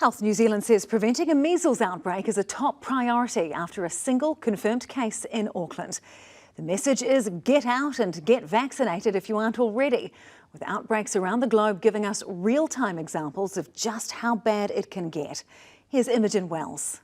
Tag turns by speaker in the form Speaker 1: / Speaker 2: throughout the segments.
Speaker 1: Health New Zealand says preventing a measles outbreak is a top priority after a single confirmed case in Auckland. The message is get out and get vaccinated if you aren't already, with outbreaks around the globe giving us real-time examples of just how bad it can get. Here's Imogen Wells.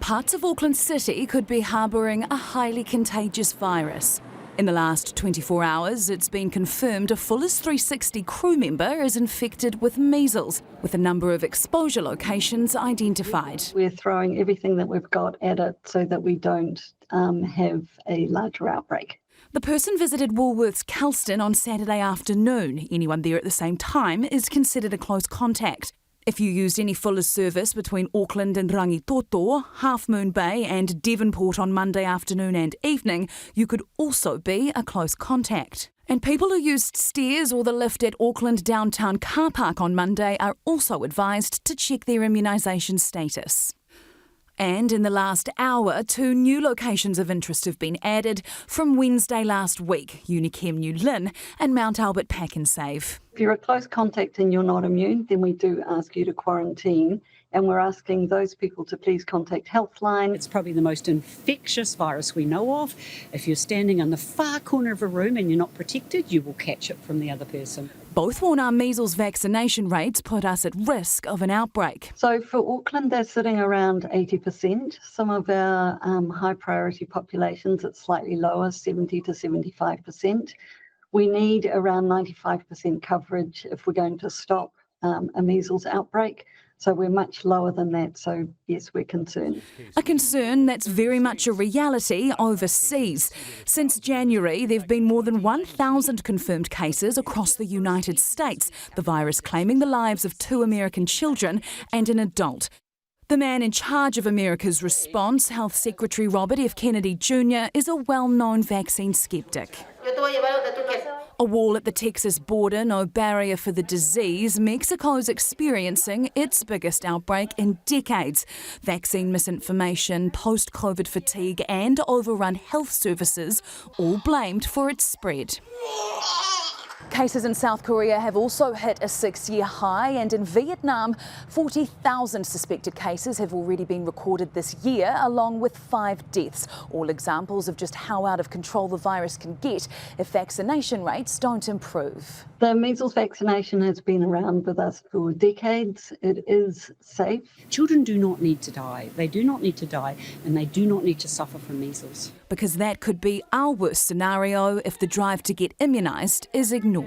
Speaker 2: Parts of Auckland City could be harbouring a highly contagious virus. In the last 24 hours, it's been confirmed a Fuller's 360 crew member is infected with measles, with a number of exposure locations identified.
Speaker 3: We're throwing everything that we've got at it so that we don't have a larger outbreak.
Speaker 2: The person visited Woolworths Kelston on Saturday afternoon. Anyone there at the same time is considered a close contact. If you used any Fuller's service between Auckland and Rangitoto, Half Moon Bay and Devonport on Monday afternoon and evening, you could also be a close contact. And people who used stairs or the lift at Auckland downtown car park on Monday are also advised to check their immunisation status. And in the last hour, 2 new locations of interest have been added from Wednesday last week, Unichem New Lynn and Mount Albert Pack and Save.
Speaker 3: If you're a close contact and you're not immune, then we do ask you to quarantine, and we're asking those people to please contact Healthline.
Speaker 4: It's probably the most infectious virus we know of. If you're standing in the far corner of a room and you're not protected, you will catch it from the other person.
Speaker 2: Both warn our measles vaccination rates put us at risk of an outbreak.
Speaker 3: So for Auckland, they're sitting around 80%. Some of our high priority populations, it's slightly lower, 70 to 75%. We need around 95% coverage if we're going to stop a measles outbreak. So we're much lower than that, so yes, we're concerned.
Speaker 2: A concern that's very much a reality overseas. Since January, there have been more than 1,000 confirmed cases across the United States, the virus claiming the lives of 2 American children and an adult. The man in charge of America's response, Health Secretary Robert F. Kennedy Jr., is a well-known vaccine sceptic. A wall at the Texas border, no barrier for the disease. Mexico's experiencing its biggest outbreak in decades. Vaccine misinformation, post-COVID fatigue and overrun health services, all blamed for its spread. Cases in South Korea have also hit a 6-year high, and in Vietnam, 40,000 suspected cases have already been recorded this year, along with 5 deaths. All examples of just how out of control the virus can get if vaccination rates don't improve.
Speaker 3: The measles vaccination has been around with us for decades. It is safe.
Speaker 4: Children do not need to die. They do not need to die, and they do not need to suffer from measles.
Speaker 2: Because that could be our worst scenario if the drive to get immunised is ignored.